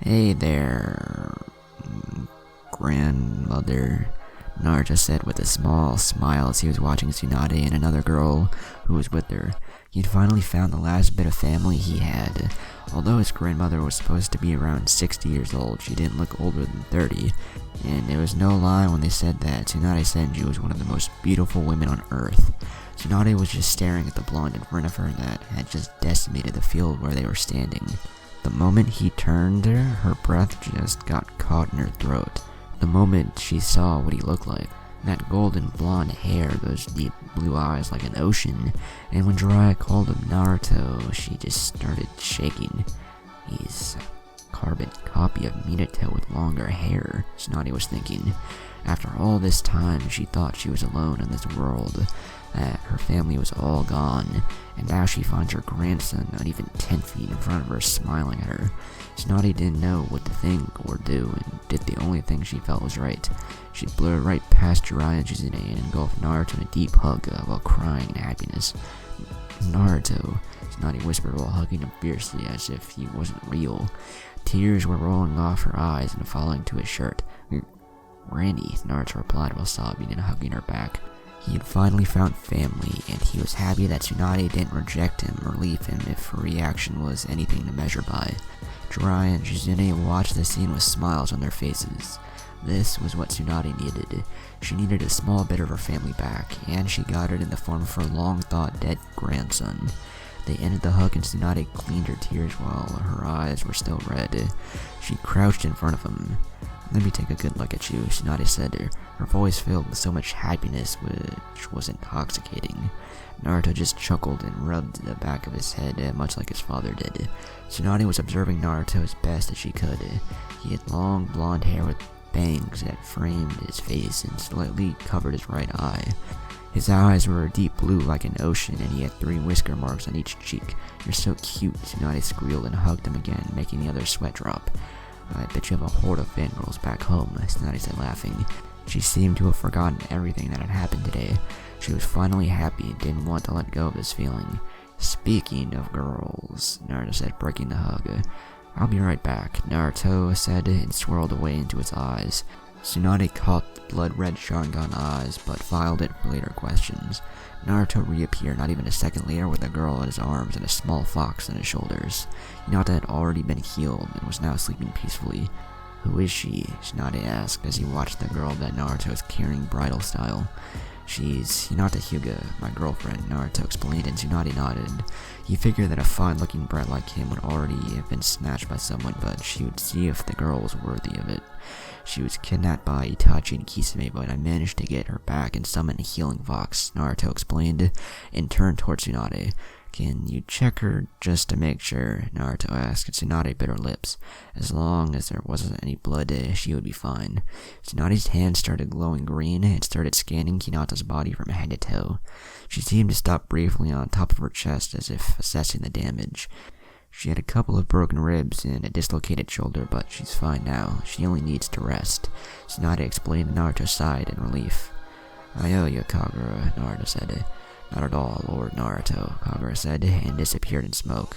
Hey there, grandmother, Naruto said with a small smile as he was watching Tsunade and another girl who was with her. He'd finally found the last bit of family he had. Although his grandmother was supposed to be around 60 years old, she didn't look older than 30, and it was no lie when they said that Tsunade Senju was one of the most beautiful women on earth. Tsunade was just staring at the blonde in front of her that had just decimated the field where they were standing. The moment he turned her breath just got caught in her throat. The moment she saw what he looked like, that golden blonde hair, those deep blue eyes like an ocean, and when Jiraiya called him Naruto, she just started shaking. He's a carbon copy of Minato with longer hair, Tsunade was thinking. After all this time, she thought she was alone in this world, that her family was all gone, and now she finds her grandson not even 10 feet in front of her smiling at her. Tsunade didn't know what to think or do, and did the only thing she felt was right. She blurred right past Jiraiya and Jizune and engulfed Naruto in a deep hug while crying in happiness. Naruto, Tsunade whispered while hugging him fiercely as if he wasn't real. Tears were rolling off her eyes and falling to his shirt. Randy, Naruto replied while sobbing and hugging her back. He had finally found family, and he was happy that Tsunade didn't reject him or leave him if her reaction was anything to measure by. Jiraiya and Jizune watched the scene with smiles on their faces. This was what Tsunade needed. She needed a small bit of her family back, and she got it in the form of her long-thought dead grandson. They ended the hug and Tsunade cleaned her tears while her eyes were still red. She crouched in front of him. "Let me take a good look at you," Tsunade said, her voice filled with so much happiness which was intoxicating. Naruto just chuckled and rubbed the back of his head, much like his father did. Tsunade was observing Naruto as best as she could. He had long blonde hair with bangs that framed his face and slightly covered his right eye. His eyes were deep blue like an ocean, and he had 3 whisker marks on each cheek. "You're so cute," Tsunade squealed and hugged him again, making the other sweat drop. "I bet you have a horde of fangirls back home," Tsunade said, laughing. She seemed to have forgotten everything that had happened today. She was finally happy and didn't want to let go of this feeling. "Speaking of girls," Naruto said, breaking the hug. "I'll be right back," Naruto said and swirled away into his eyes. Tsunade caught the blood-red Sharingan eyes, but filed it for later questions. Naruto reappeared not even a second later with a girl at his arms and a small fox on his shoulders. Hinata had already been healed and was now sleeping peacefully. "Who is she?" Tsunade asked as he watched the girl that Naruto was carrying bridal style. "She's Hinata Hyuga, my girlfriend," Naruto explained, and Tsunade nodded. He figured that a fine-looking brat like him would already have been snatched by someone, but she would see if the girl was worthy of it. "She was kidnapped by Itachi and Kisame, but I managed to get her back and summon a healing fox," Naruto explained, and turned towards Tsunade. "Can you check her just to make sure?" Naruto asked, and Tsunade bit her lips. As long as there wasn't any blood, she would be fine. Tsunade's hand started glowing green and started scanning Hinata's body from head to toe. She seemed to stop briefly on top of her chest as if assessing the damage. She had a couple of broken ribs and a dislocated shoulder, but she's fine now. She only needs to rest. Tsunade explained, and Naruto sighed in relief. "I owe you, Kagura," Naruto said. "Not at all, Lord Naruto," Kagura said, and disappeared in smoke.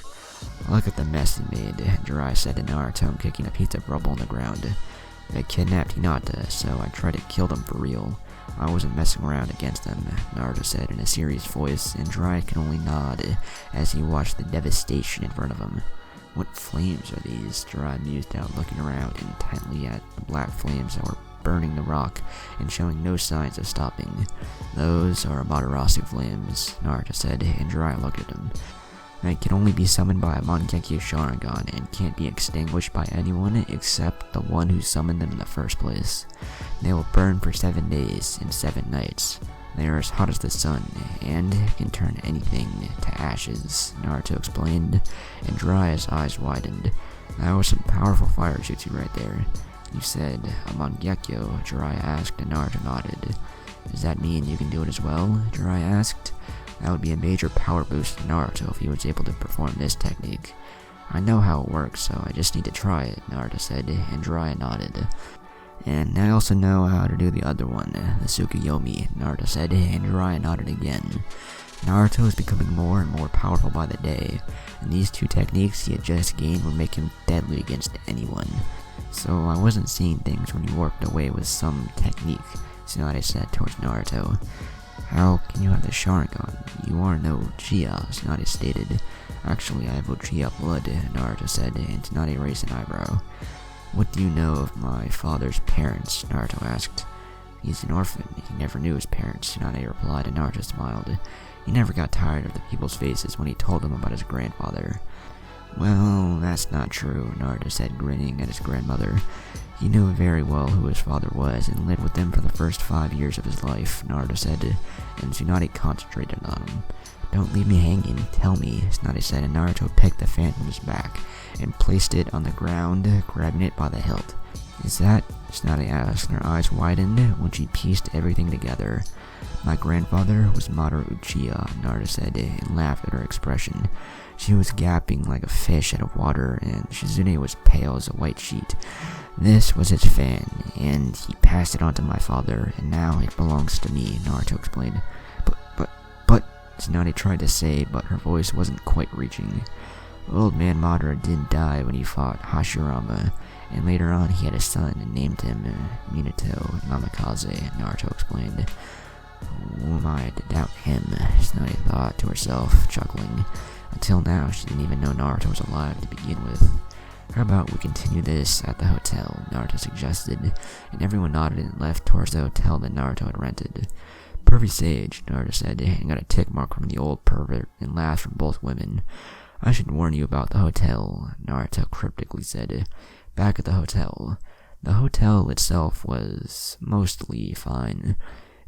"Look at the mess he made," Jiraiya said to Naruto, kicking a piece of rubble on the ground. "They kidnapped Hinata, so I tried to kill them for real. I wasn't messing around against them," Naruto said in a serious voice, and Jiraiya could only nod as he watched the devastation in front of him. "What flames are these?" Jiraiya mused out, looking around intently at the black flames that were burning the rock and showing no signs of stopping. "Those are Amaterasu flames," Naruto said, and Jiraiya looked at him. "They can only be summoned by a Mangekyo Sharingan and can't be extinguished by anyone except the one who summoned them in the first place. They will burn for 7 days and 7 nights. They are as hot as the sun and can turn anything to ashes," Naruto explained, and Jiraiya's eyes widened. "That was some powerful fire jutsu right there." "You said a Mangekyo?" Jiraiya asked, and Naruto nodded. "Does that mean you can do it as well?" Jiraiya asked. "That would be a major power boost to Naruto if he was able to perform this technique." "I know how it works, so I just need to try it," Naruto said, and Jiraiya nodded. "And I also know how to do the other one, the Tsukuyomi," Naruto said, and Jiraiya nodded again. Naruto was becoming more and more powerful by the day, and these two techniques he had just gained would make him deadly against anyone. So I wasn't seeing things when you warped away with some technique, Tsunade said towards Naruto. How can you have the Sharingan? You are no Uchiha, Tsunade stated. Actually, I have Uchiha blood, Naruto said, and Tsunade raised an eyebrow. What do you know of my father's parents? Naruto asked. He's an orphan. He never knew his parents, Tsunade replied, and Naruto smiled. He never got tired of the people's faces when he told them about his grandfather. Well, that's not true, Naruto said, grinning at his grandmother. He knew very well who his father was and lived with him for the first 5 years of his life, Naruto said, and Tsunade concentrated on him. Don't leave me hanging, tell me, Tsunade said, and Naruto picked the fan from his back and placed it on the ground, grabbing it by the hilt. Is that? Tsunade asked, and her eyes widened when she pieced everything together. My grandfather was Madara Uchiha, Naruto said, and laughed at her expression. She was gasping like a fish out of water, and Shizune was pale as a white sheet. This was his fan, and he passed it on to my father, and now it belongs to me, Naruto explained. But, Tsunade tried to say, but her voice wasn't quite reaching. Old man Madara did die when he fought Hashirama, and later on he had a son and named him Minato Namikaze, Naruto explained. Who am I to doubt him? Tsunade thought to herself, chuckling. Until now, she didn't even know Naruto was alive to begin with. How about we continue this at the hotel, Naruto suggested, and everyone nodded and left towards the hotel that Naruto had rented. Pervy Sage, Naruto said, and got a tick mark from the old pervert and laughs from both women. I should warn you about the hotel, Naruto cryptically said. Back at the hotel. The hotel itself was mostly fine,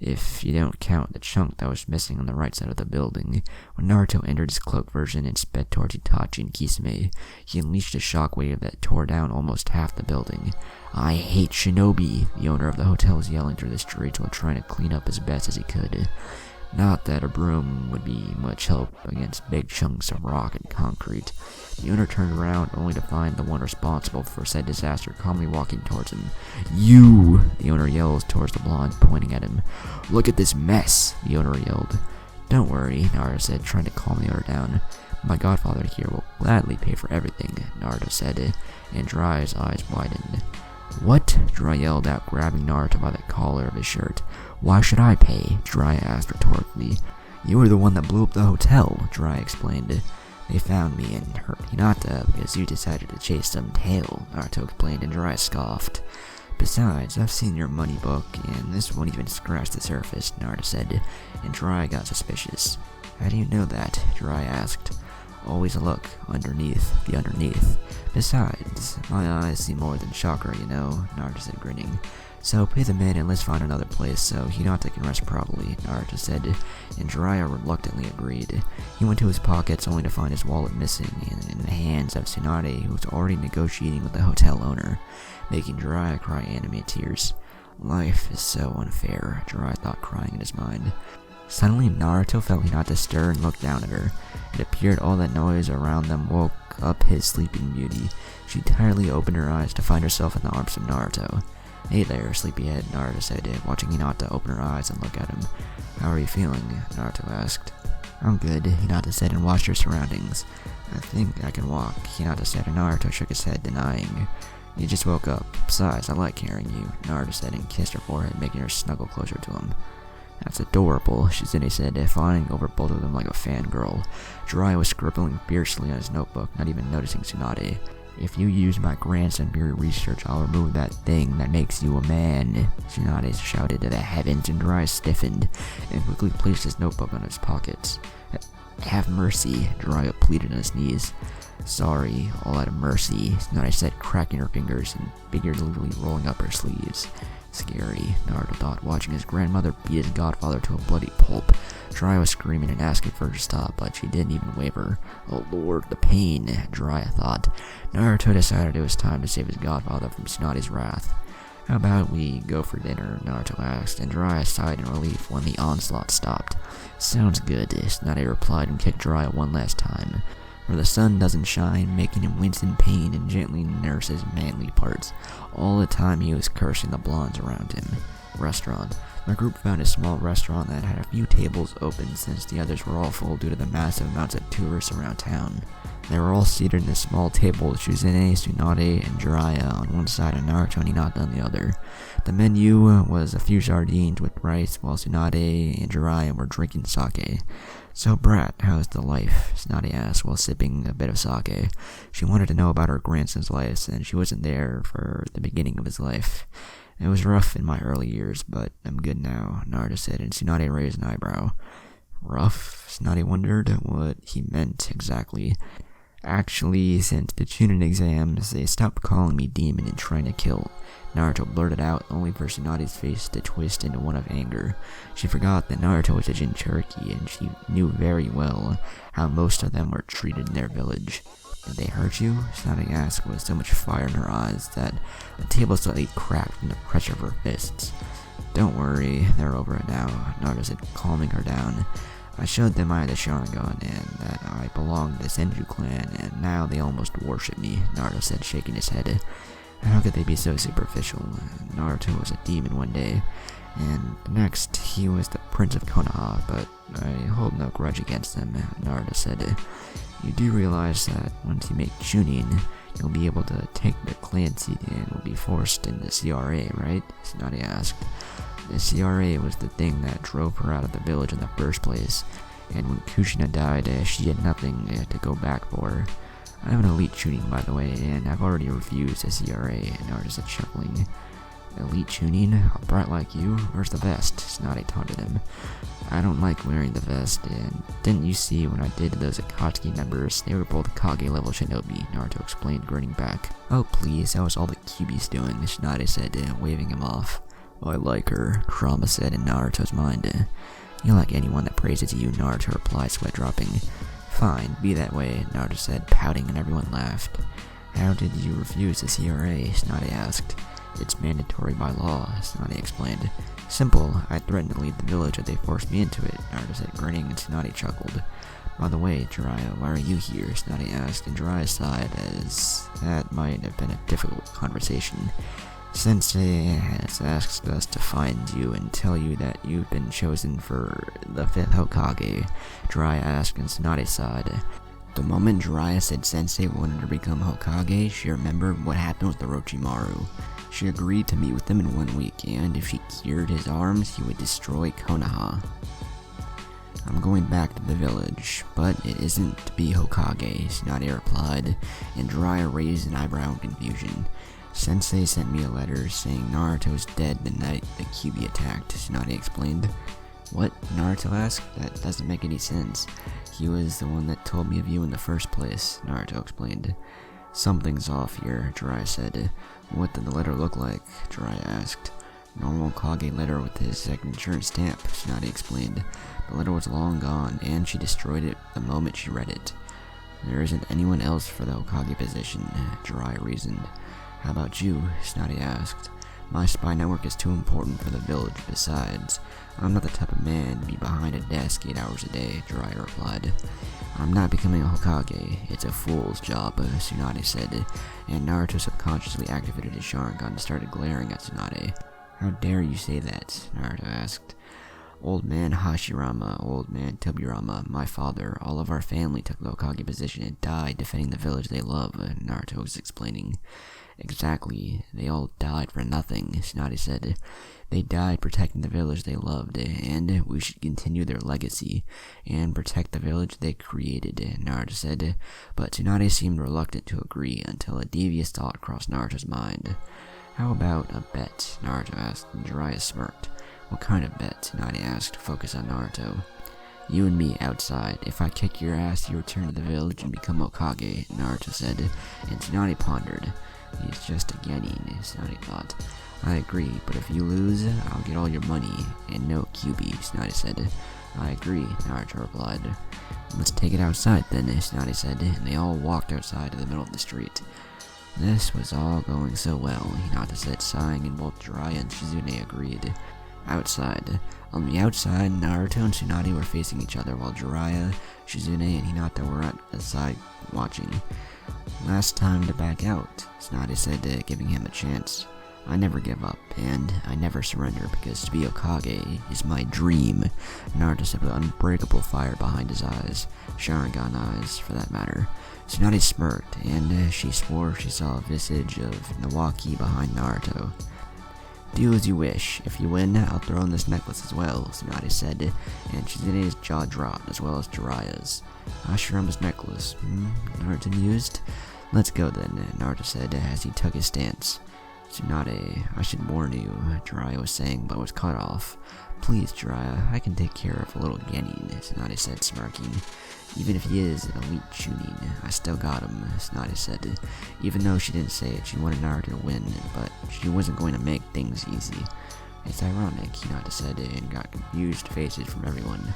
if you don't count the chunk that was missing on the right side of the building. When Naruto entered his cloaked version and sped towards Itachi and Kisame, he unleashed a shockwave that tore down almost half the building. I hate Shinobi, the owner of the hotel was yelling through the streets while trying to clean up as best as he could. Not that a broom would be much help against big chunks of rock and concrete. The owner turned around only to find the one responsible for said disaster calmly walking towards him. You! The owner yells towards the blonde, pointing at him. Look at this mess! The owner yelled. Don't worry, Naruto said, trying to calm the owner down. My godfather here will gladly pay for everything, Naruto said, and Jiraiya's eyes widened. What? Jiraiya yelled out, grabbing Naruto by the collar of his shirt. Why should I pay? Jiraiya asked rhetorically. You were the one that blew up the hotel, Jiraiya explained. They found me and hurt Hinata because you decided to chase some tail, Naruto explained, and Jiraiya scoffed. Besides, I've seen your money book, and this won't even scratch the surface, Naruto said, and Jiraiya got suspicious. How do you know that? Jiraiya asked. Always look underneath the underneath. Besides, my eyes see more than chakra, you know, Naruto said, grinning. So pay the men and let's find another place so Hinata can rest properly, Naruto said, and Jiraiya reluctantly agreed. He went to his pockets only to find his wallet missing and in the hands of Tsunade, who was already negotiating with the hotel owner, making Jiraiya cry animate tears. Life is so unfair, Jiraiya thought, crying in his mind. Suddenly, Naruto felt Hinata stir and looked down at her. It appeared all that noise around them woke up his sleeping beauty. She tiredly opened her eyes to find herself in the arms of Naruto. Hey there, sleepyhead, Naruto said, watching Hinata open her eyes and look at him. How are you feeling? Naruto asked. I'm good, Hinata said, and watched her surroundings. I think I can walk, Hinata said, and Naruto shook his head, denying. You just woke up. Besides, I like carrying you, Naruto said, and kissed her forehead, making her snuggle closer to him. That's adorable, Shizune said, fawning over both of them like a fangirl. Jiraiya was scribbling fiercely on his notebook, not even noticing Tsunade. If you use my grandson for your research, I'll remove that thing that makes you a man, Tsunade shouted to the heavens, and Jiraiya stiffened, and quickly placed his notebook on his pockets. Have mercy, Jiraiya pleaded on his knees. Sorry, all out of mercy, Tsunade said, cracking her fingers and figuratively rolling up her sleeves. Scary, Naruto thought, watching his grandmother beat his godfather to a bloody pulp. Jiraiya was screaming and asking for her to stop, but she didn't even waver. Oh lord, the pain, Jiraiya thought. Naruto decided it was time to save his godfather from Tsunade's wrath. How about we go for dinner, Naruto asked, and Jiraiya sighed in relief when the onslaught stopped. Sounds good, Tsunade replied and kicked Jiraiya one last time. Where the sun doesn't shine, making him wince in pain and gently nurse his manly parts. All the time he was cursing the blondes around him. Restaurant. My group found a small restaurant that had a few tables open since the others were all full due to the massive amounts of tourists around town. They were all seated in a small table with Shizune, Tsunade, and Jiraiya on one side and Naruto and Hinata on the other. The menu was a few sardines with rice while Tsunade and Jiraiya were drinking sake. "So Brat, how's the life?" Tsunade asked while sipping a bit of sake. She wanted to know about her grandson's life since she wasn't there for the beginning of his life. "It was rough in my early years, but I'm good now," Naruto said, and Tsunade raised an eyebrow. "Rough?" Tsunade wondered what he meant exactly. "Actually, since the Chunin exams, they stopped calling me demon and trying to kill," Naruto blurted out, only for Tsunade's face to twist into one of anger. She forgot that Naruto was a Jinchuriki, and she knew very well how most of them were treated in their village. "Did they hurt you?" Tsunade asked with so much fire in her eyes that the table slightly cracked from the pressure of her fists. "Don't worry, they're over it now," Naruto said, calming her down. "I showed them I had the Sharingan and that I belonged to the Senju clan, and now they almost worship me," Naruto said, shaking his head. "How could they be so superficial? Naruto was a demon one day, and the next he was the Prince of Konoha, but I hold no grudge against them," Naruto said. "You do realize that once you make Chunin, you'll be able to take the clan seat and will be forced into CRA, right?" Tsunade asked. The CRA was the thing that drove her out of the village in the first place, and when Kushina died, she had nothing to go back for. "I'm an elite Chunin, by the way, and I've already refused the CRA," Naruto said, chuckling. "Elite Chunin? A brat like you? Where's the vest?" Tsunade taunted him. "I don't like wearing the vest, and didn't you see when I did to those Akatsuki members? They were both Kage-level shinobi," Naruto explained, grinning back. "Oh please, that was all the Kyuubi's doing," Tsunade said, waving him off. "I like her," Kurama said in Naruto's mind. "You like anyone that praises you," Naruto replied, sweat dropping. "Fine, be that way," Naruto said, pouting, and everyone laughed. "How did you refuse the CRA?" Tsunade asked. "It's mandatory by law," Tsunade explained. "Simple, I threatened to leave the village if they forced me into it," Naruto said, grinning, and Tsunade chuckled. "By the way, Jiraiya, why are you here?" Tsunade asked, and Jiraiya sighed, as that might have been a difficult conversation. "Sensei has asked us to find you and tell you that you've been chosen for the 5th Hokage," Jiraiya asked, and Tsunade sighed. The moment Jiraiya said Sensei wanted to become Hokage, she remembered what happened with Orochimaru. She agreed to meet with him in 1 week, and if he cured his arms, he would destroy Konoha. "I'm going back to the village, but it isn't to be Hokage," Tsunade replied, and Jiraiya raised an eyebrow in confusion. "Sensei sent me a letter saying Naruto's dead the night the Kyuubi attacked," Tsunade explained. "What?" Naruto asked. "That doesn't make any sense. He was the one that told me of you in the first place," Naruto explained. "Something's off here," Jiraiya said. "What did the letter look like?" Jiraiya asked. "Normal Kage letter with his signature and stamp," Tsunade explained. "The letter was long gone, and she destroyed it the moment she read it." "There isn't anyone else for the Hokage position," Jiraiya reasoned. "How about you?" Tsunade asked. "My spy network is too important for the village. Besides, I'm not the type of man to be behind a desk 8 hours a day," Jiraiya replied. "I'm not becoming a Hokage. It's a fool's job," Tsunade said, and Naruto subconsciously activated his Sharingan and started glaring at Tsunade. "How dare you say that?" Naruto asked. "Old man Hashirama, old man Tobirama, my father, all of our family took the Hokage position and died defending the village they love," Naruto was explaining. "Exactly, they all died for nothing," Tsunade said. "They died protecting the village they loved, and we should continue their legacy, and protect the village they created," Naruto said, but Tsunade seemed reluctant to agree until a devious thought crossed Naruto's mind. "How about a bet?" Naruto asked, and Jiraiya smirked. "What kind of bet?" Tsunade asked, focused on Naruto. "You and me outside. If I kick your ass, you return to the village and become Hokage," Naruto said, and Tsunade pondered. "He's just a genin," Tsunade thought. "I agree, but if you lose, I'll get all your money, and no Kyuubi," Tsunade said. "I agree," Naruto replied. "Let's take it outside then," Tsunade said, and they all walked outside to the middle of the street. This was all going so well, Hinata said, sighing, and both Jiraiya and Shizune agreed. Outside. On the outside, Naruto and Tsunade were facing each other, while Jiraiya, Shizune, and Hinata were at the side watching. "Last time to back out," Tsunade said, giving him a chance. I never give up, and I never surrender because to be Hokage is my dream, Naruto said with unbreakable fire behind his eyes, Sharingan eyes, for that matter. Tsunade smirked, and she swore she saw a visage of Nawaki behind Naruto. Do as you wish. If you win, I'll throw in this necklace as well, Tsunade said, and Shizune's jaw dropped, as well as Jiraiya's. Hashirama's necklace, Naruto mused. Let's go then, Naruto said as he took his stance. Tsunade, I should warn you, Jiraiya was saying, but was cut off. Please, Jiraiya, I can take care of a little Genin, Tsunade said, smirking. Even if he is an elite Chunin, I still got him, Tsunade said. Even though she didn't say it, she wanted Naruto to win, but she wasn't going to make things easy. It's ironic, Hinata said, and got confused faces from everyone.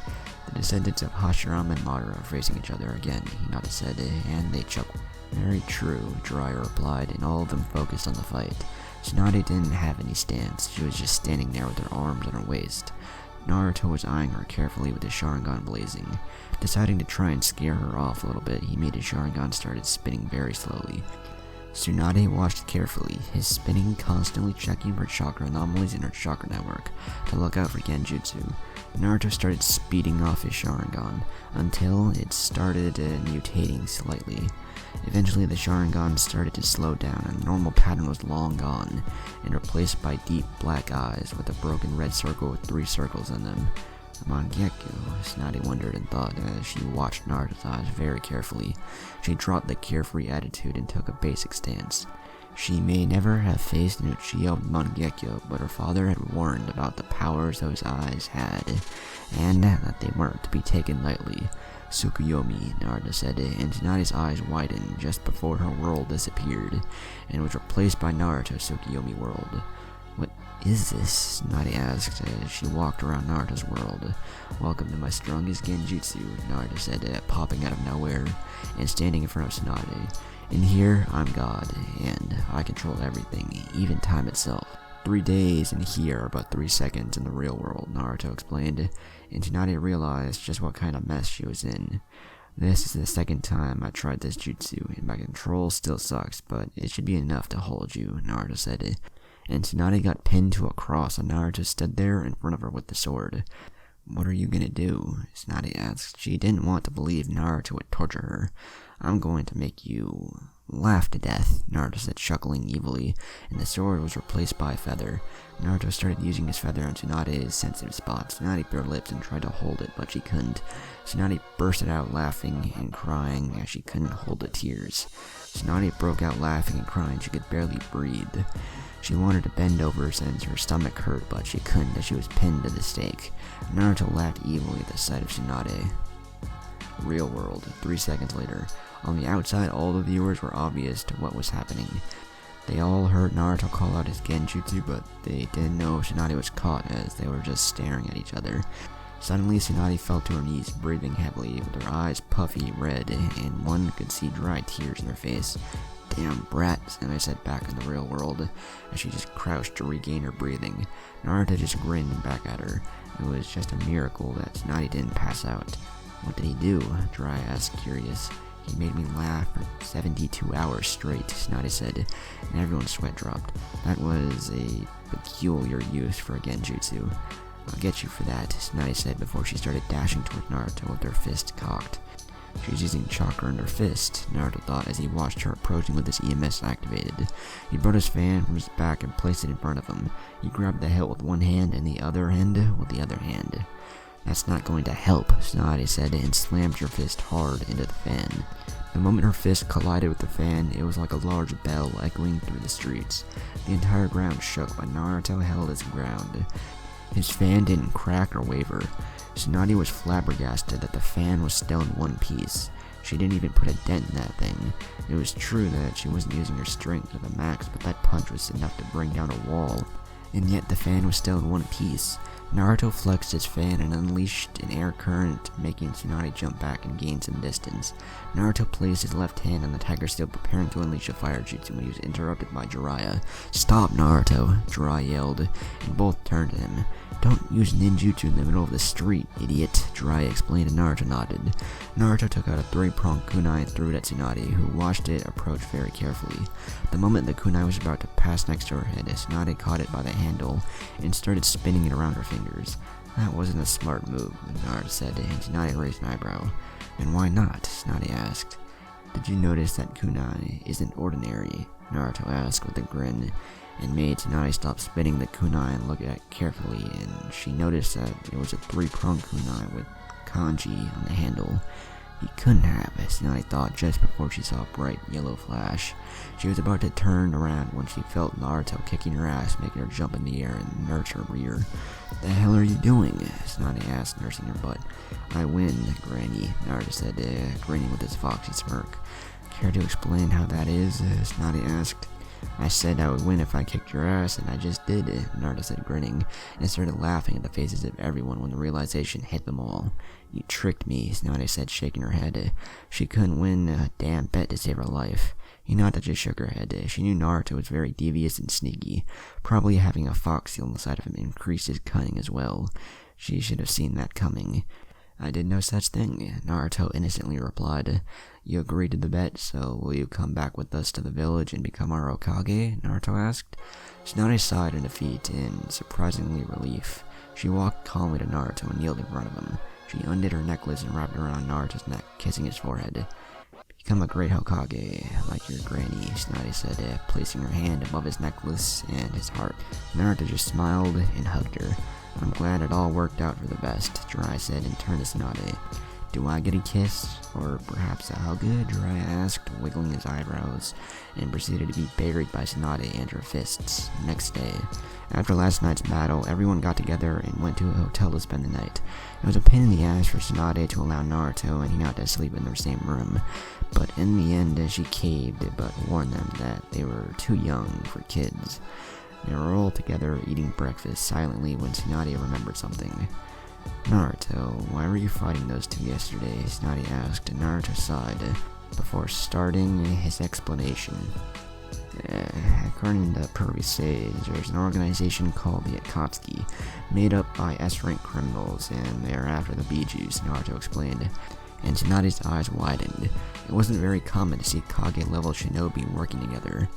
The descendants of Hashirama and Madara are facing each other again, Hinata said, and they chuckled. Very true, Jiraiya replied, and all of them focused on the fight. Tsunade didn't have any stance, she was just standing there with her arms on her waist. Naruto was eyeing her carefully with his Sharingan blazing. Deciding to try and scare her off a little bit, he made his Sharingan started spinning very slowly. Tsunade watched carefully, his spinning constantly checking for chakra anomalies in her chakra network to look out for genjutsu. Naruto started speeding off his Sharingan until it started mutating slightly. Eventually the Sharingan started to slow down and the normal pattern was long gone and replaced by deep black eyes with a broken red circle with 3 circles in them. Mangekyo, Tsunade wondered and thought as she watched Naruto's eyes very carefully. She dropped the carefree attitude and took a basic stance. She may never have faced an Uchiha Mangekyo, but her father had warned about the powers those eyes had, and that they weren't to be taken lightly. Tsukuyomi, Naruto said, and Tsunade's eyes widened just before her world disappeared, and was replaced by Naruto's Tsukuyomi world. What is this? Tsunade asked as she walked around Naruto's world. Welcome to my strongest genjutsu, Naruto said, popping out of nowhere and standing in front of Tsunade. In here, I'm God, and I control everything, even time itself. 3 days in here are but 3 seconds in the real world, Naruto explained, and Tsunade realized just what kind of mess she was in. This is the second time I tried this jutsu, and my control still sucks, but it should be enough to hold you, Naruto said. And Tsunade got pinned to a cross, and Naruto stood there in front of her with the sword. What are you gonna do? Tsunade asked. She didn't want to believe Naruto would torture her. I'm going to make you laugh to death, Naruto said, chuckling evilly, and the sword was replaced by a feather. Naruto started using his feather on Tsunade's sensitive spots. Tsunade bit her lips and tried to hold it, but she couldn't. Tsunade bursted out laughing and crying as she couldn't hold the tears. Tsunade broke out laughing and crying. She could barely breathe. She wanted to bend over since her stomach hurt, but she couldn't as she was pinned to the stake. Naruto laughed evilly at the sight of Tsunade. Real world, 3 seconds later. On the outside, all the viewers were oblivious to what was happening. They all heard Naruto call out his genjutsu, but they didn't know Tsunade was caught as they were just staring at each other. Suddenly, Tsunade fell to her knees, breathing heavily, with her eyes puffy red, and one could see dry tears in her face. Damn brat, Tsunade said back in the real world, as she just crouched to regain her breathing. Naruto just grinned back at her. It was just a miracle that Tsunade didn't pass out. What did he do? Jiraiya asked, curious. He made me laugh for 72 hours straight, Tsunade said, and everyone's sweat dropped. That was a peculiar use for a genjutsu. I'll get you for that, Tsunade said before she started dashing toward Naruto with her fist cocked. She's using chakra in her fist, Naruto thought as he watched her approaching with his EMS activated. He brought his fan from his back and placed it in front of him. He grabbed the hilt with one hand and the other hand with the other hand. That's not going to help, Tsunade said, and slammed her fist hard into the fan. The moment her fist collided with the fan, it was like a large bell echoing through the streets. The entire ground shook, but Naruto held his ground. His fan didn't crack or waver. Tsunade was flabbergasted that the fan was still in one piece. She didn't even put a dent in that thing. It was true that she wasn't using her strength to the max, but that punch was enough to bring down a wall. And yet the fan was still in one piece. Naruto flexed his fan and unleashed an air current, making Tsunade jump back and gain some distance. Naruto placed his left hand on the tiger steel, preparing to unleash a fire jutsu when he was interrupted by Jiraiya. "Stop, Naruto!" Jiraiya yelled, and both turned to him. "Don't use ninjutsu in the middle of the street, idiot," Jiraiya explained, and Naruto nodded. Naruto took out a three-pronged kunai and threw it at Tsunade, who watched it approach very carefully. The moment the kunai was about to pass next to her head, Tsunade caught it by the handle and started spinning it around her fingers. "That wasn't a smart move," Naruto said, and Tsunade raised an eyebrow. "And why not?" Tsunade asked. "Did you notice that kunai isn't ordinary?" Naruto asked with a grin, and made Tsunade stop spinning the kunai and look at it carefully, and she noticed that it was a three-pronged kunai with kanji on the handle. He couldn't have, Tsunade thought just before she saw a bright yellow flash. She was about to turn around when she felt Naruto kicking her ass, making her jump in the air and nurse her rear. "The hell are you doing?" Tsunade asked, nursing her butt. "I win, Granny," Naruto said, grinning with his foxy smirk. "Care to explain how that is?" Tsunade asked. "I said I would win if I kicked your ass, and I just did," Naruto said, grinning, and started laughing at the faces of everyone when the realization hit them all. "You tricked me," Tsunade said, shaking her head. She couldn't win a damn bet to save her life. Hinata just shook her head. She knew Naruto was very devious and sneaky. Probably having a fox seal on the side of him increased his cunning as well. She should have seen that coming. "I did no such thing," Naruto innocently replied. "You agreed to the bet, so will you come back with us to the village and become our Hokage?" Naruto asked. Tsunade sighed in defeat and surprisingly relief. She walked calmly to Naruto and kneeled in front of him. She undid her necklace and wrapped it around Naruto's neck, kissing his forehead. "Become a great Hokage, like your granny," Tsunade said, placing her hand above his necklace and his heart. Naruto just smiled and hugged her. "I'm glad it all worked out for the best," Jiraiya said and turned to Tsunade. "Do I get a kiss? Or perhaps a hug?" Jiraiya asked, wiggling his eyebrows, and proceeded to be buried by Tsunade and her fists. Next day, after last night's battle, everyone got together and went to a hotel to spend the night. It was a pain in the ass for Tsunade to allow Naruto and Hinata to sleep in their same room, but in the end she caved, but warned them that they were too young for kids. They were all together eating breakfast silently when Tsunade remembered something. "Naruto, why were you fighting those two yesterday?" Tsunade asked, and Naruto sighed before starting his explanation. According to previous sage, there's an organization called the Akatsuki, made up by S-rank criminals, and they are after the Bijus, Naruto explained. And Tsunade's eyes widened. It wasn't very common to see Kage-level shinobi working together.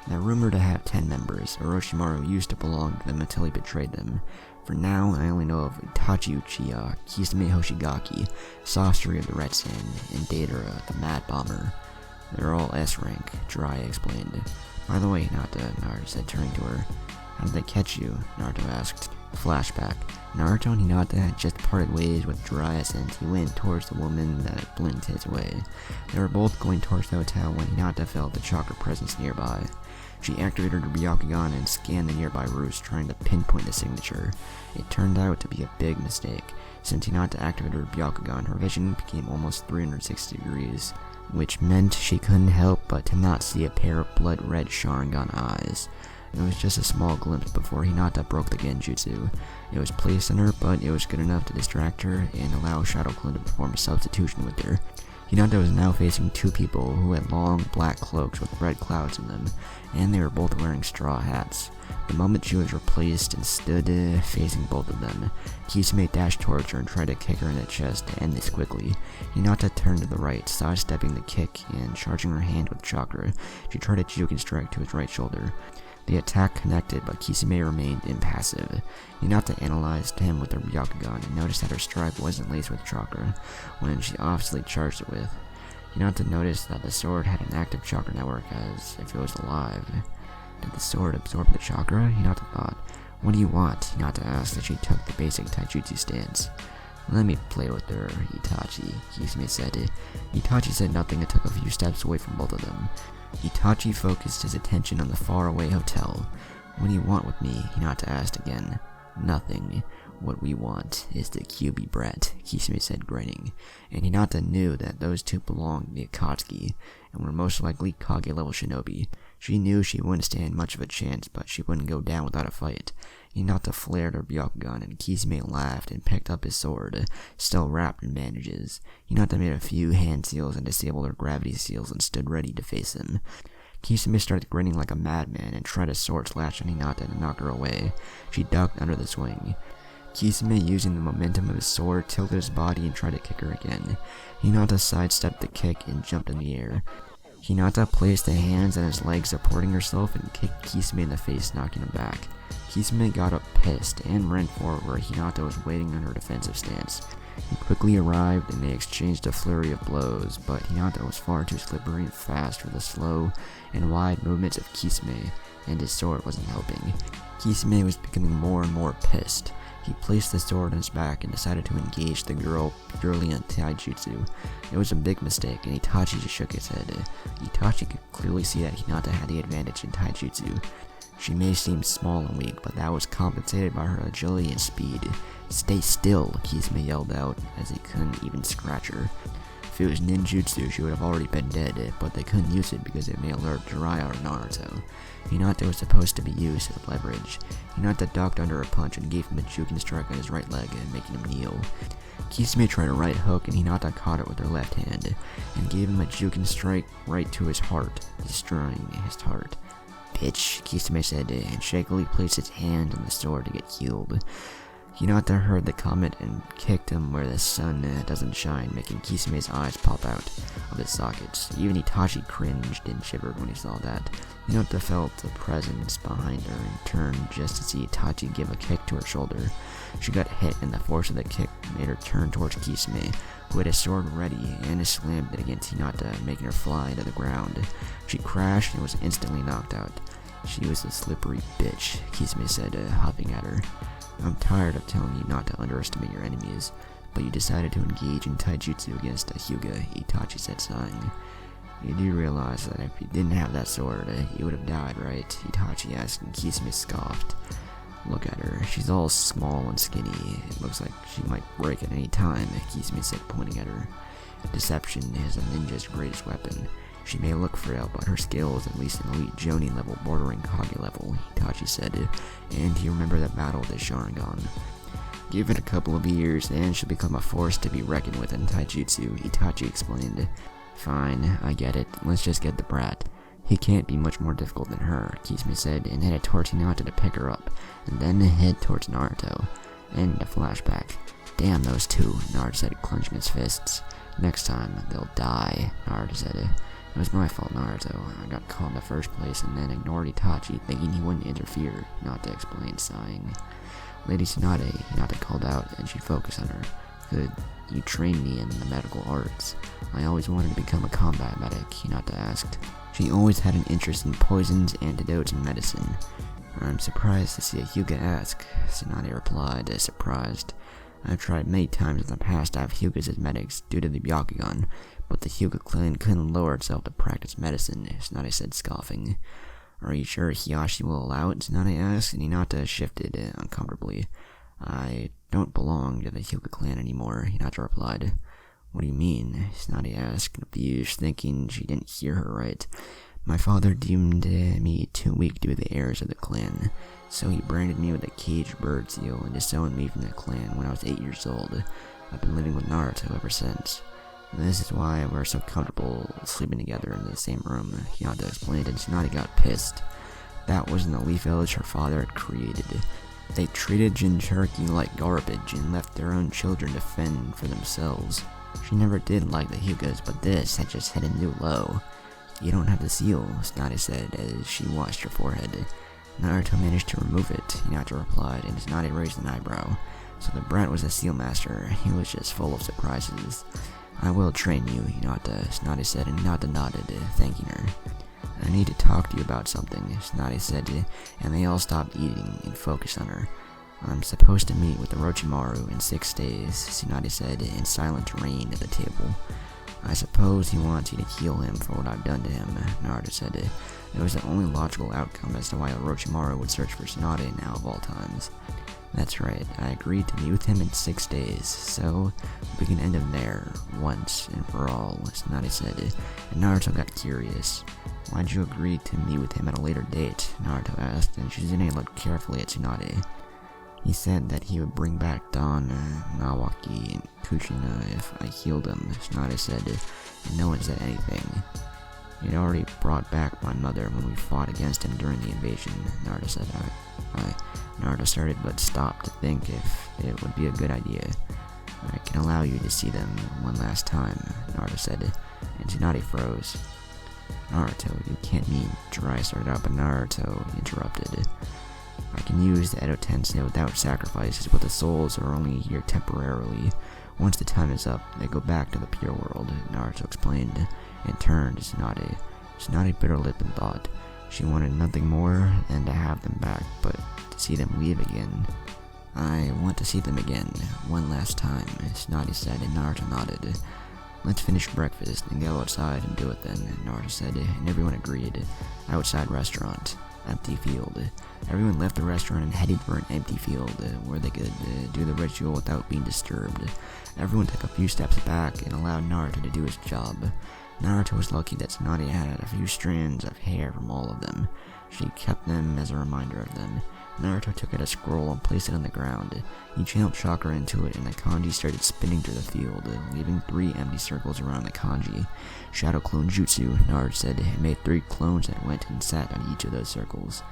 They're rumored to have 10 members. Orochimaru used to belong to them until he betrayed them. For now, I only know of Itachi Uchiha, Kisame Hoshigaki, Sasori of the Red Sand, and Deidara, the Mad Bomber. They're all S-rank, Jiraiya explained. "By the way, Hinata," Naruto said, turning to her. "How did they catch you?" Naruto asked. Flashback. Naruto and Hinata had just parted ways with Jiraiya since he went towards the woman that blinked his way. They were both going towards the hotel when Hinata felt the chakra presence nearby. She activated her Byakugan and scanned the nearby roofs, trying to pinpoint the signature. It turned out to be a big mistake. Since Hinata activated her Byakugan, her vision became almost 360 degrees, which meant she couldn't help but to not see a pair of blood-red Sharingan eyes. It was just a small glimpse before Hinata broke the Genjutsu. It was placed on her, but it was good enough to distract her and allow Shadow Clone to perform a substitution with her. Hinata was now facing two people who had long black cloaks with red clouds in them, and they were both wearing straw hats. The moment she was replaced and stood facing both of them, Kisame dashed towards her and tried to kick her in the chest to end this quickly. Hinata turned to the right, sidestepping the kick and charging her hand with chakra. She tried a Juken strike to his right shoulder. The attack connected, but Kisame remained impassive. Hinata analyzed him with her Byakugan and noticed that her strike wasn't laced with chakra, when she obviously charged it with. Hinata noticed that the sword had an active chakra network as if it was alive. Did the sword absorb the chakra? Hinata thought. "What do you want?" Hinata asked as she took the basic taijutsu stance. "Let me play with her, Itachi," Kisame said. Itachi said nothing and took a few steps away from both of them. Itachi focused his attention on the faraway hotel. "What do you want with me?" Hinata asked again. "Nothing. What we want is the Kyuubi brat," Kisame said, grinning. And Hinata knew that those two belonged to the Akatsuki, and were most likely Kage-level shinobi. She knew she wouldn't stand much of a chance, but she wouldn't go down without a fight. Hinata flared her Byakugan, and Kisame laughed and picked up his sword, still wrapped in bandages. Hinata made a few hand seals and disabled her gravity seals and stood ready to face him. Kisame started grinning like a madman and tried a sword slash on Hinata to knock her away. She ducked under the swing. Kisame, using the momentum of his sword, tilted his body and tried to kick her again. Hinata sidestepped the kick and jumped in the air. Hinata placed the hands on his legs supporting herself and kicked Kisame in the face, knocking him back. Kisame got up pissed and ran forward where Hinata was waiting on her defensive stance. He quickly arrived and they exchanged a flurry of blows, but Hinata was far too slippery and fast for the slow and wide movements of Kisame, and his sword wasn't helping. Kisame was becoming more and more pissed. He placed the sword on his back and decided to engage the girl purely on taijutsu. It was a big mistake, and Itachi just shook his head. Itachi could clearly see that Hinata had the advantage in taijutsu. She may seem small and weak, but that was compensated by her agility and speed. "Stay still," Kisame yelled out, as he couldn't even scratch her. If it was ninjutsu, she would have already been dead, but they couldn't use it because it may alert Jiraiya or Naruto. Hinata was supposed to be used as leverage. Hinata ducked under a punch and gave him a juking strike on his right leg, making him kneel. Kisame tried a right hook and Hinata caught it with her left hand, and gave him a juking strike right to his heart, destroying his heart. "Bitch," Kisame said, and shakily placed his hand on the sword to get healed. Hinata heard the comment and kicked him where the sun doesn't shine, making Kisame's eyes pop out of his sockets. Even Itachi cringed and shivered when he saw that. Hinata felt a presence behind her and turned just to see Itachi give a kick to her shoulder. She got hit, and the force of the kick made her turn towards Kisame, who had his sword ready, and slammed it against Hinata, making her fly to the ground. She crashed and was instantly knocked out. "She was a slippery bitch," Kisame said, hopping at her. "I'm tired of telling you not to underestimate your enemies, but you decided to engage in taijutsu against a Hyuga," Itachi said, sighing. "You do realize that if you didn't have that sword, you would have died, right?" Itachi asked, and Kisame scoffed. "Look at her. She's all small and skinny. It looks like she might break at any time," Kisame said, pointing at her. "Deception is a ninja's greatest weapon. She may look frail, but her skill is at least an elite Jonin level bordering Kage level," Itachi said, and he remembered the battle with the Sharingan. "Give it a couple of years, and she'll become a force to be reckoned with in taijutsu," Itachi explained. "Fine, I get it. Let's just get the brat. He can't be much more difficult than her," Kisame said, and headed towards Hinata to pick her up, and then head towards Naruto. And a flashback. "Damn those two," Naruto said, clenching his fists. "Next time, they'll die," Naruto said. "It was my fault, Naruto. I got caught in the first place and then ignored Itachi, thinking he wouldn't interfere," Hinata explained, sighing. "Lady Tsunade," Hinata called out, and she focused on her. "Could you train me in the medical arts? I always wanted to become a combat medic," Hinata asked. She always had an interest in poisons, antidotes, and medicine. "I'm surprised to see a Hyuga ask," Tsunade replied, surprised. "I've tried many times in the past to have Hyugas as medics due to the Byakugan, but the Hyuga clan couldn't lower itself to practice medicine," Tsunade said, scoffing. "Are you sure Hiyashi will allow it?" Tsunade asked, and Hinata shifted uncomfortably. "I don't belong to the Hyuga clan anymore," Hinata replied. "What do you mean?" Tsunade asked, confused, thinking she didn't hear her right. "My father deemed me too weak to be the heirs of the clan, so he branded me with a caged bird seal and disowned me from the clan when I was 8 years old. I've been living with Naruto ever since. This is why we're so comfortable sleeping together in the same room," Hinata explained, and Tsunade got pissed. That wasn't the Leaf Village her father had created. They treated Jinchuriki like garbage and left their own children to fend for themselves. She never did like the Hyugas, but this had just hit a new low. "You don't have the seal," Tsunade said as she washed her forehead. "Naruto managed to remove it," Hinata replied, and Tsunade raised an eyebrow. "So the brat was a seal master. He was just full of surprises." "I will train you," Tsunade said, and Hinata nodded, thanking her. "I need to talk to you about something," Tsunade said, and they all stopped eating and focused on her. "I'm supposed to meet with Orochimaru in 6 days, Tsunade said, and silence reigned at the table. "I suppose he wants you to heal him for what I've done to him," Naruto said. It was the only logical outcome as to why Orochimaru would search for Tsunade now of all times. That's right, I agreed to meet with him in 6 days, so we can end him there, once and for all, Tsunade said, and Naruto got curious. Why'd you agree to meet with him at a later date? Naruto asked, and Shizune looked carefully at Tsunade. He said that he would bring back Don, Nawaki, and Kushina if I healed him, Tsunade said, and no one said anything. He'd already brought back my mother when we fought against him during the invasion, Naruto said. Naruto started but stopped to think if it would be a good idea. I can allow you to see them one last time, Naruto said, and Tsunade froze. Naruto, you can't mean Jiraiya started out, but Naruto interrupted. I can use the Edo Tensei without sacrifices, but the souls are only here temporarily. Once the time is up, they go back to the pure world, Naruto explained, and turned to Tsunade. Tsunade bit her lip and thought. She wanted nothing more than to have them back, but to see them leave again. I want to see them again, one last time, Tsunade said, and Naruto nodded. Let's finish breakfast and go outside and do it then, Naruto said, and everyone agreed. Outside restaurant. Empty field. Everyone left the restaurant and headed for an empty field, where they could do the ritual without being disturbed. Everyone took a few steps back and allowed Naruto to do his job. Naruto was lucky that Tsunade had a few strands of hair from all of them. She kept them as a reminder of them. Naruto took out a scroll and placed it on the ground. He channeled chakra into it, and the kanji started spinning through the field, leaving 3 empty circles around the kanji. Shadow Clone Jutsu, Naruto said, and made 3 clones that went and sat on each of those circles.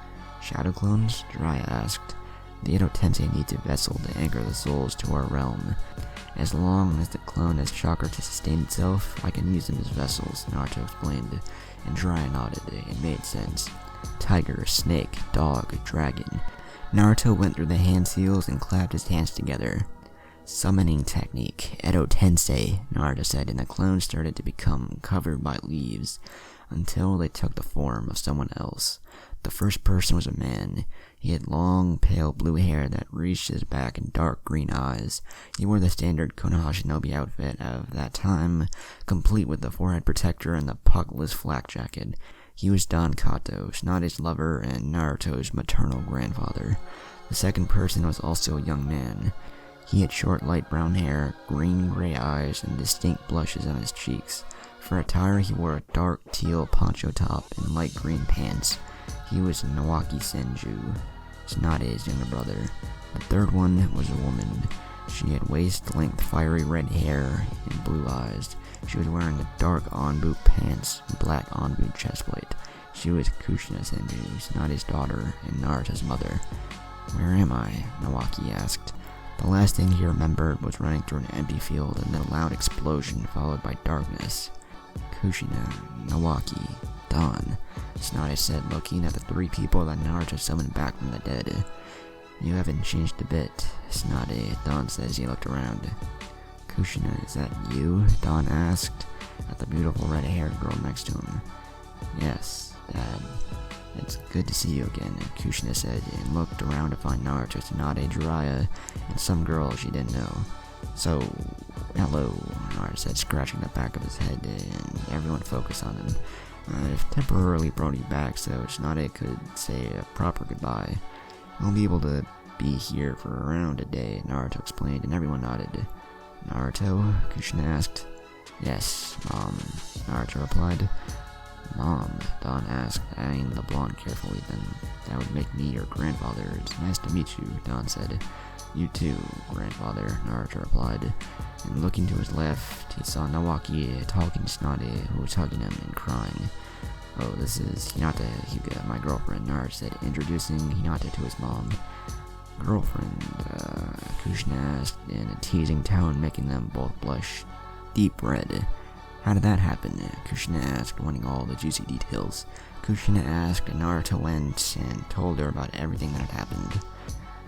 Shadow clones? Jiraiya asked. The Edo Tensei needs a vessel to anchor the souls to our realm. As long as the clone has chakra to sustain itself, I can use them as vessels, Naruto explained, and Jiraiya nodded. It made sense. Tiger, snake, dog, dragon. Naruto went through the hand seals and clapped his hands together. Summoning technique, Edo Tensei, Naruto said, and the clones started to become covered by leaves, until they took the form of someone else. The first person was a man. He had long, pale blue hair that reached his back and dark green eyes. He wore the standard Konoha shinobi outfit of that time, complete with the forehead protector and the puckless flak jacket. He was Don Kato, Tsunade's lover and Naruto's maternal grandfather. The second person was also a young man. He had short light brown hair, green-gray eyes, and distinct blushes on his cheeks. For attire, he wore a dark teal poncho top and light green pants. He was Nawaki Senju, Tsunade's younger brother. The third one was a woman. She had waist-length fiery red hair and blue eyes. She was wearing the dark on-boot pants and black on-boot chestplate. She was Kushina Senju, Tsunade's daughter and Naruto's mother. Where am I? Nawaki asked. The last thing he remembered was running through an empty field and then a loud explosion followed by darkness. Kushina, Nawaki, Don, Tsunade said, looking at the 3 people that Naruto summoned back from the dead. You haven't changed a bit, Tsunade, Don said as he looked around. Kushina, is that you? Don asked, at the beautiful red-haired girl next to him. Yes, Dad. It's good to see you again, Kushina said, and looked around to find Naruto, Tsunade, Jiraiya, and some girl she didn't know. So, hello, Naruto said, scratching the back of his head, and everyone focused on him. I've temporarily brought you back so Tsunade could say a proper goodbye. I'll be able to be here for around a day, Naruto explained, and everyone nodded. Naruto? Kushina asked. Yes, Mom, Naruto replied. Mom, Don asked, eyeing the blonde carefully. Then that would make me your grandfather. It's nice to meet you, Don said. You too, grandfather, Naruto replied. And looking to his left, he saw Nawaki talking to Tsunade, who was hugging him and crying. Oh, this is Hinata Hyuga, my girlfriend, Naruto said, introducing Hinata to his mom. Girlfriend, Kushina asked in a teasing tone, making them both blush deep red. How did that happen? Kushina asked, wanting all the juicy details. Kushina asked, and Naruto went and told her about everything that had happened.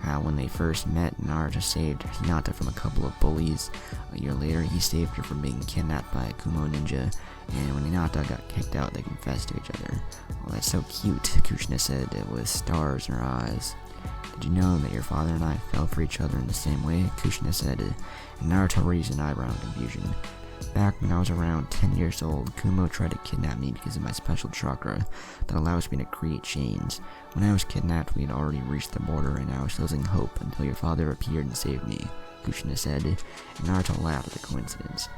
How when they first met, Naruto saved Hinata from a couple of bullies. A year later, he saved her from being kidnapped by a Kumo ninja, and when Hinata got kicked out, they confessed to each other. Well, that's so cute, Kushina said, with stars in her eyes. Did you know that your father and I fell for each other in the same way? Kushina said, and Naruto raised an eyebrow in confusion. Back when I was around 10 years old, Kumo tried to kidnap me because of my special chakra that allows me to create chains. When I was kidnapped, we had already reached the border and I was losing hope until your father appeared and saved me, Kushina said, and Naruto laughed at the coincidence.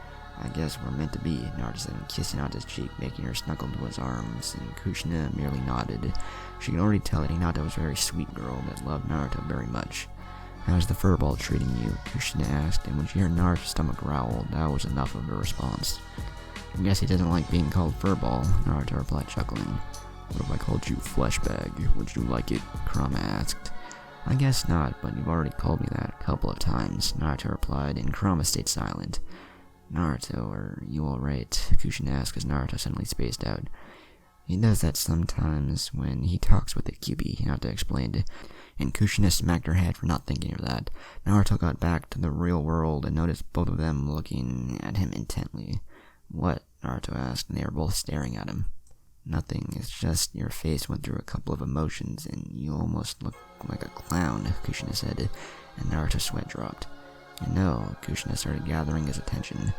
I guess we're meant to be, Naruto said, kissing Hinata's cheek, making her snuggle into his arms, and Kushina merely nodded. She could already tell that Hinata was a very sweet girl that loved Naruto very much. How's the furball treating you? Kushina asked, and when she heard Naruto's stomach growl, that was enough of a response. I guess he doesn't like being called furball, Naruto replied, chuckling. What if I called you fleshbag? Would you like it? Kurama asked. I guess not, but you've already called me that a couple of times, Naruto replied, and Kurama stayed silent. Naruto, are you alright? Kushina asked as Naruto suddenly spaced out. He does that sometimes when he talks with the Kyuubi, Hinata explained, and Kushina smacked her head for not thinking of that. Naruto got back to the real world and noticed both of them looking at him intently. What? Naruto asked, and they were both staring at him. Nothing, it's just your face went through a couple of emotions and you almost look like a clown, Kushina said, and Naruto's sweat dropped. I know, Kushina started gathering his attention.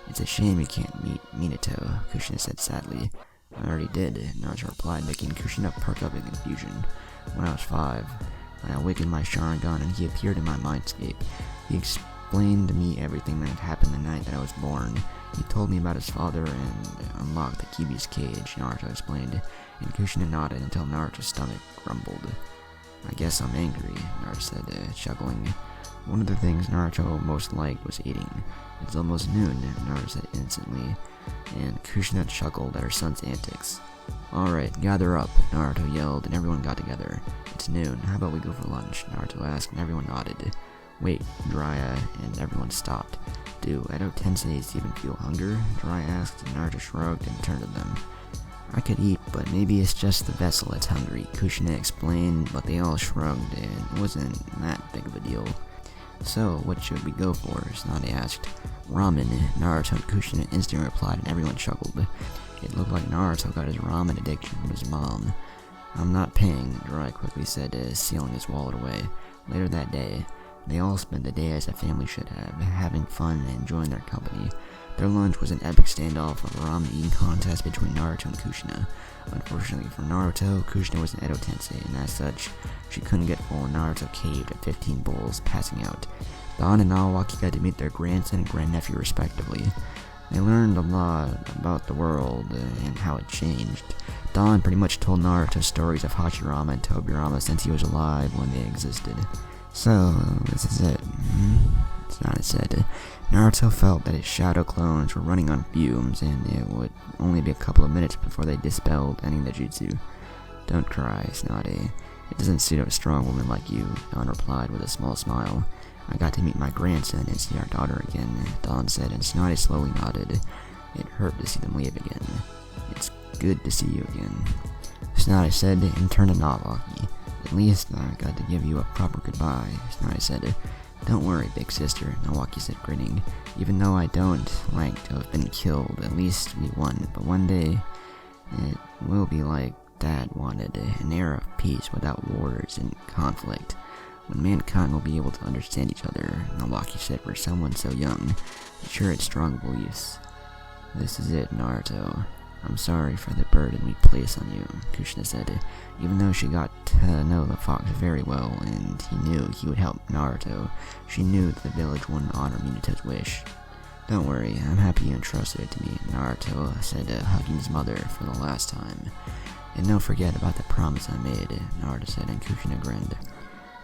It's a shame you can't meet Minato, Kushina said sadly. I already did, Naruto replied, making Kushina perk up in confusion. When I was 5, I awakened my Sharingan and he appeared in my mindscape. He explained to me everything that had happened the night that I was born. He told me about his father and unlocked the Kyuubi's cage, Naruto explained, and Kushina nodded until Naruto's stomach grumbled. I guess I'm angry, Naruto said, chuckling. One of the things Naruto most liked was eating. It's almost noon, Naruto said instantly, and Kushina chuckled at her son's antics. Alright, gather up, Naruto yelled, and everyone got together. It's noon, how about we go for lunch? Naruto asked, and everyone nodded. Wait, Jiraiya, and everyone stopped. Do Edo Tenseis even feel hunger? Jiraiya asked, and Naruto shrugged and turned to them. I could eat, but maybe it's just the vessel that's hungry, Kushina explained, but they all shrugged, and it wasn't that big of a deal. So, what should we go for? Tsunade asked. Ramen, Naruto and Kushina instantly replied, and everyone chuckled. It looked like Naruto got his ramen addiction from his mom. I'm not paying, Jiraiya quickly said, sealing his wallet away. Later that day, they all spent the day as a family should have, having fun and enjoying their company. Their lunch was an epic standoff of a ramen eating contest between Naruto and Kushina. Unfortunately for Naruto, Kushina was an Edo Tensei, and as such, she couldn't get full, and Naruto caved at 15 bowls, passing out. Dawn and Naoaki got to meet their grandson and grandnephew respectively. They learned a lot about the world and how it changed. Dawn pretty much told Naruto stories of Hashirama and Tobirama since he was alive when they existed. So, this is it. Tsunade said. Naruto felt that his shadow clones were running on fumes, and it would only be a couple of minutes before they dispelled any of the jutsu. Don't cry, Tsunade. It doesn't suit a strong woman like you, Dawn replied with a small smile. I got to meet my grandson and see our daughter again, Dawn said, and Tsunade slowly nodded. It hurt to see them leave again. It's good to see you again, Tsunade said, and turned to Naoaki. At least I got to give you a proper goodbye, Tsunade said. Don't worry, big sister, Naoaki said, grinning. Even though I don't like to have been killed, at least we won. But one day, it will be like Dad wanted, an era of peace without wars and conflict. When mankind will be able to understand each other, Naoaki said, for someone so young. He sure had strong beliefs. This is it, Naruto. I'm sorry for the burden we place on you, Kushina said, even though she got to know the fox very well, and he knew he would help Naruto. She knew that the village wouldn't honor Minato's wish. Don't worry, I'm happy you entrusted it to me, Naruto said, hugging his mother for the last time. And don't forget about the promise I made, Naruto said, and Kushina grinned.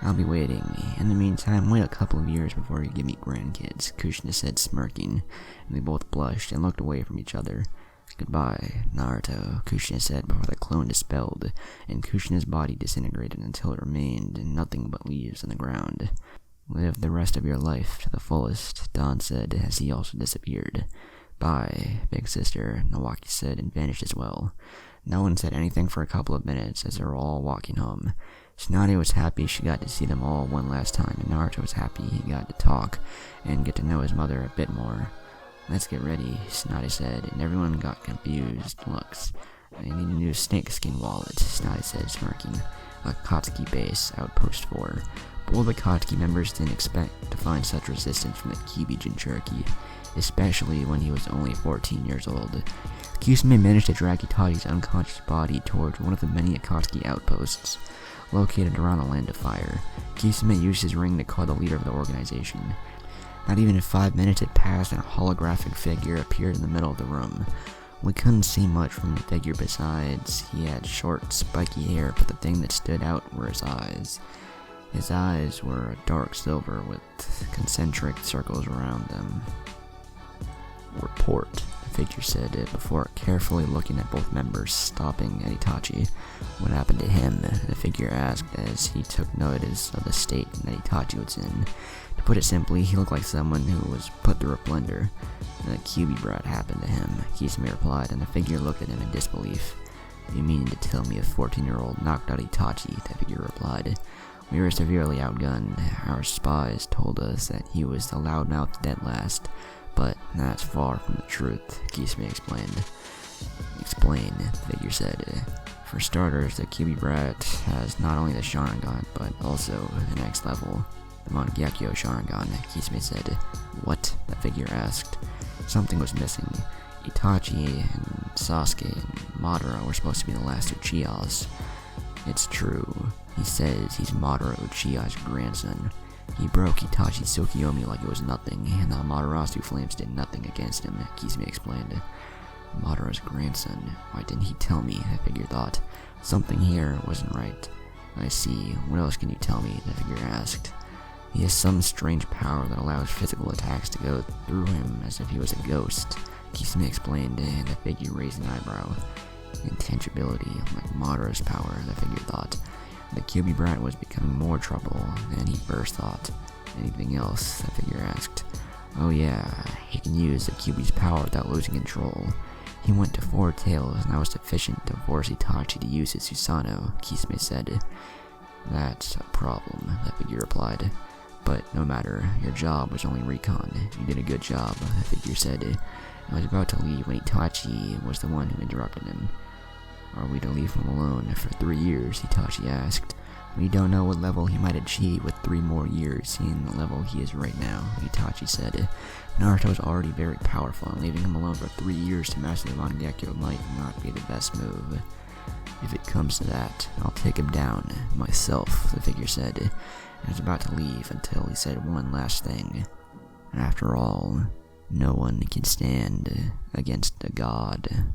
I'll be waiting. In the meantime, wait a couple of years before you give me grandkids, Kushina said, smirking, and they both blushed and looked away from each other. Goodbye, Naruto, Kushina said before the clone dispelled, and Kushina's body disintegrated until it remained nothing but leaves on the ground. Live the rest of your life to the fullest, Dawn said as he also disappeared. Bye, big sister, Naoaki said and vanished as well. No one said anything for a couple of minutes as they were all walking home. Tsunade was happy she got to see them all one last time, and Naruto was happy he got to talk and get to know his mother a bit more. Let's get ready, Tsunade said, and everyone got confused looks. I need a new snakeskin wallet, Tsunade said, smirking. A Katsuki base, Outpost 4. But all the Katsuki members didn't expect to find such resistance from the Kyuubi Jinchuriki. especially when he was only 14 years old. Kisame managed to drag Itachi's unconscious body towards one of the many Akatsuki outposts located around the Land of Fire. Kisame used his ring to call the leader of the organization. Not even 5 minutes had passed and a holographic figure appeared in the middle of the room. We couldn't see much from the figure besides he had short, spiky hair, but the thing that stood out were his eyes. His eyes were a dark silver with concentric circles around them. "Report," the figure said before carefully looking at both members, stopping at Itachi. "What happened to him?" the figure asked as he took notice of the state that Itachi was in. To put it simply, he looked like someone who was put through a blender. "The QB brat happened to him," Kisame replied, and the figure looked at him in disbelief. "You mean to tell me a 14-year-old knocked out Itachi?" the figure replied. "We were severely outgunned. Our spies told us that he was the loudmouthed dead last, but that's far from the truth," Kisame explained. "Explain," the figure said. "For starters, the QB brat has not only the Sharingan, but also the next level, the Mangekyo Sharingan," Kisame said. "What?" the figure asked. Something was missing. Itachi and Sasuke and Madara were supposed to be the last Uchihas. "It's true. He says he's Madara Uchiha's grandson. He broke Itachi's Tsukiyomi like it was nothing, and the Amaterasu flames did nothing against him," Kisame explained. "Madara's grandson. Why didn't he tell me?" the figure thought. Something here wasn't right. "I see. What else can you tell me?" the figure asked. "He has some strange power that allows physical attacks to go through him as if he was a ghost," Kisame explained, and the figure raised an eyebrow. "Intangibility, like Madara's power," the figure thought. The QB brat was becoming more trouble than he first thought. "Anything else?" the figure asked. "Oh yeah, he can use the QB's power without losing control. He went to 4 tails, and that was sufficient to force Itachi to use his Susanoo," Kisame said. "That's a problem," the figure replied. "But no matter, your job was only recon. You did a good job," the figure said. I was about to leave when Itachi was the one who interrupted him. "Are we to leave him alone for 3 years?" Itachi asked. "We don't know what level he might achieve with 3 more years, seeing the level he is right now," Itachi said. "Naruto is already very powerful, and leaving him alone for 3 years to master the Mangekyo might not be the best move. If it comes to that, I'll take him down myself," the figure said. He was about to leave until he said one last thing. "After all, no one can stand against a god."